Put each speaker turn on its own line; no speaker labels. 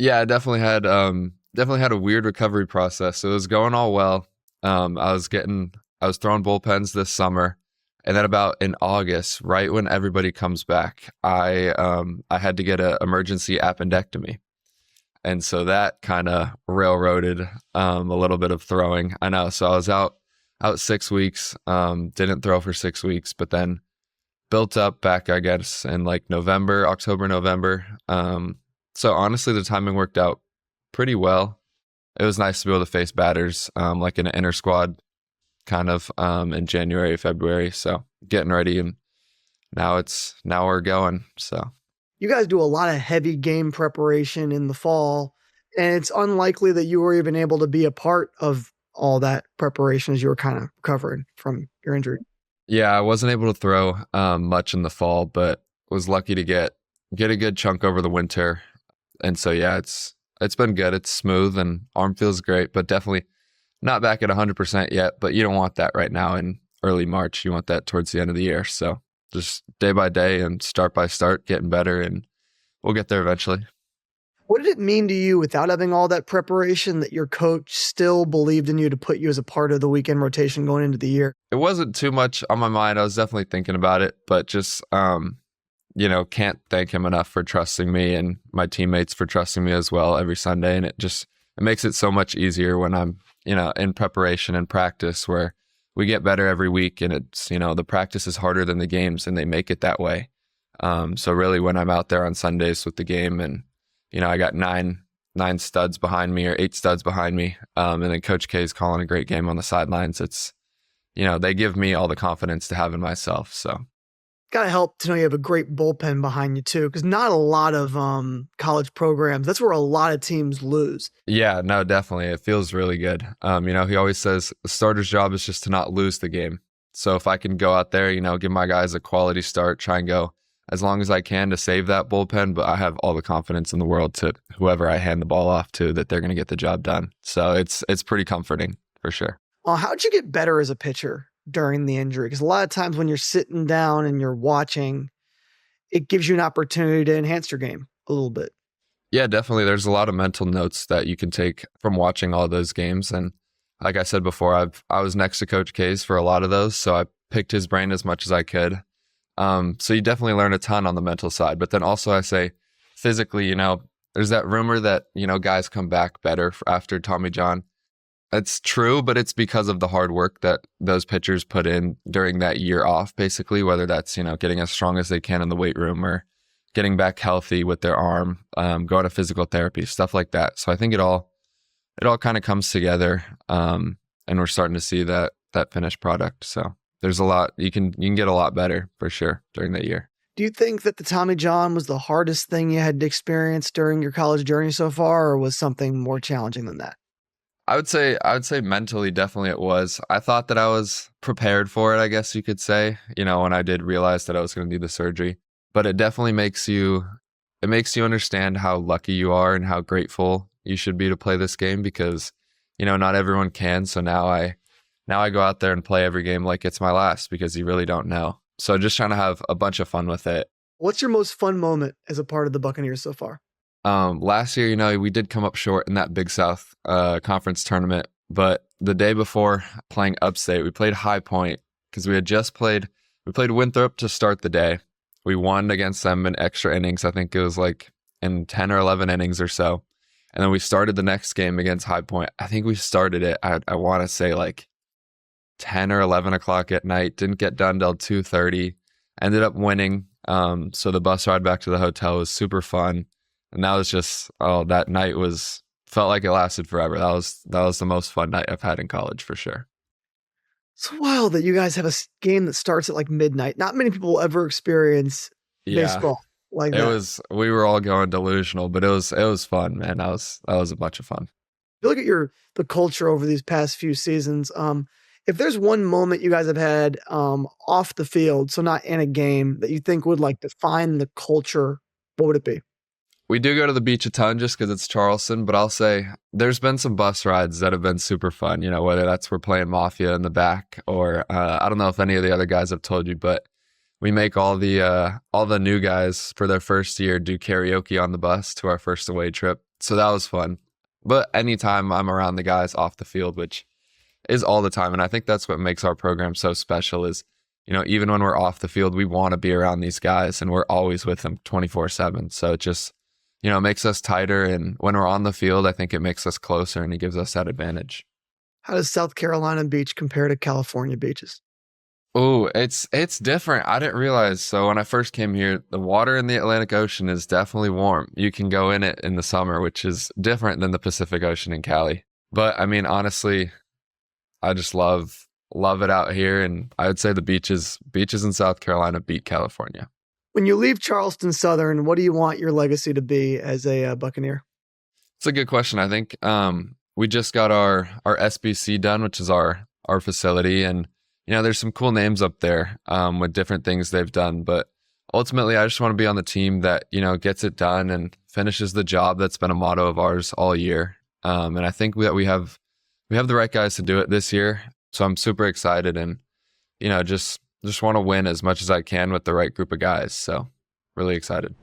Yeah, I definitely had a weird recovery process. It was going all well. I was throwing bullpens this summer, and then about in August, right when everybody comes back, I had to get an emergency appendectomy, and so that kind of railroaded a little bit of throwing. I know, so I was out 6 weeks, didn't throw for 6 weeks, but then built up back, I guess, in like October, November. So honestly, the timing worked out pretty well. It was nice to be able to face batters, like in an inter squad kind of, in January, February. So getting ready, and now we're going. So
You guys do a lot of heavy game preparation in the fall, and it's unlikely that you were even able to be a part of all that preparation as you were kind of recovering from your injury.
yeah, I wasn't able to throw much in the fall, but was lucky to get a good chunk over the winter. And so yeah, it's been good. It's smooth and arm feels great, but definitely not back at 100% yet. But you don't want that right now in early March. You want that towards the end of the year. So just day by day and start by start, getting better, and we'll get there eventually.
What did it mean to you without having all that preparation that your coach still believed in you to put you as a part of the weekend rotation going into the year?
It wasn't too much on my mind. I was definitely thinking about it, but just can't thank him enough for trusting me, and my teammates for trusting me as well every Sunday. And it makes it so much easier when I'm, in preparation and practice, where we get better every week, and it's, the practice is harder than the games, and they make it that way. So really when I'm out there on Sundays with the game, and, I got nine studs behind me or 8 studs behind me. And then Coach K is calling a great game on the sidelines. It's, they give me all the confidence to have in myself. So
Got to help to know you have a great bullpen behind you too, because not a lot of college programs, that's where a lot of teams lose.
yeah, no, definitely. It feels really good. He always says the starter's job is just to not lose the game. So if I can go out there, give my guys a quality start, try and go as long as I can to save that bullpen, but I have all the confidence in the world to whoever I hand the ball off to that they're going to get the job done. So it's pretty comforting for sure.
How'd you get better as a pitcher during the injury? Because a lot of times when you're sitting down and you're watching, it gives you an opportunity to enhance your game a little bit.
Yeah, definitely. There's a lot of mental notes that you can take from watching all those games. And like I said before, I was next to Coach K's for a lot of those, so I picked his brain as much as I could. So you definitely learn a ton on the mental side. But then also I say physically, there's that rumor that, guys come back better after Tommy John. It's true, but it's because of the hard work that those pitchers put in during that year off, basically, whether that's, getting as strong as they can in the weight room or getting back healthy with their arm, going to physical therapy, stuff like that. So I think it all kind of comes together, and we're starting to see that finished product. So there's a lot, you can get a lot better for sure during that year.
Do you think that the Tommy John was the hardest thing you had to experience during your college journey so far, or was something more challenging than that?
I would say mentally, definitely it was. I thought that I was prepared for it, I guess you could say, when I did realize that I was going to do the surgery. But it definitely makes you understand how lucky you are and how grateful you should be to play this game, because, not everyone can. So now I go out there and play every game like it's my last, because you really don't know. So just trying to have a bunch of fun with it.
What's your most fun moment as a part of the Buccaneers so far?
Last year, we did come up short in that Big South conference tournament, but the day before playing upstate, we played High Point because we played Winthrop to start the day. We won against them in extra innings. I think it was like in 10 or 11 innings or so. And then we started the next game against High Point. I think we started it, I want to say like 10 or 11 o'clock at night. Didn't get done till 2:30. Ended up winning. So the bus ride back to the hotel was super fun. And that was just, that night felt like it lasted forever. That was the most fun night I've had in college for sure.
It's wild that you guys have a game that starts at like midnight. Not many people will ever experience baseball like that.
We were all going delusional, but it was fun, man. That was a bunch of fun.
You look at the culture over these past few seasons. If there's one moment you guys have had off the field, so not in a game, that you think would like define the culture, what would it be?
We do go to the beach a ton just because it's Charleston, but I'll say there's been some bus rides that have been super fun, whether that's we're playing Mafia in the back, or I don't know if any of the other guys have told you, but we make all the new guys for their first year do karaoke on the bus to our first away trip. So that was fun. But anytime I'm around the guys off the field, which is all the time, and I think that's what makes our program so special is, even when we're off the field, we want to be around these guys and we're always with them 24/7. So it just, it makes us tighter. And when we're on the field, I think it makes us closer and it gives us that advantage.
How does South Carolina beach compare to California beaches?
Oh, it's different. I didn't realize. So when I first came here, the water in the Atlantic Ocean is definitely warm. You can go in it in the summer, which is different than the Pacific Ocean in Cali. But I mean, honestly, I just love it out here, and I would say the beaches in South Carolina beat California.
When you leave Charleston Southern, what do you want your legacy to be as a Buccaneer?
It's a good question. I think we just got our SBC done, which is our facility, and there's some cool names up there with different things they've done. But ultimately, I just want to be on the team that gets it done and finishes the job. That's been a motto of ours all year, and I think that we have the right guys to do it this year. So I'm super excited, and just want to win as much as I can with the right group of guys. So really excited.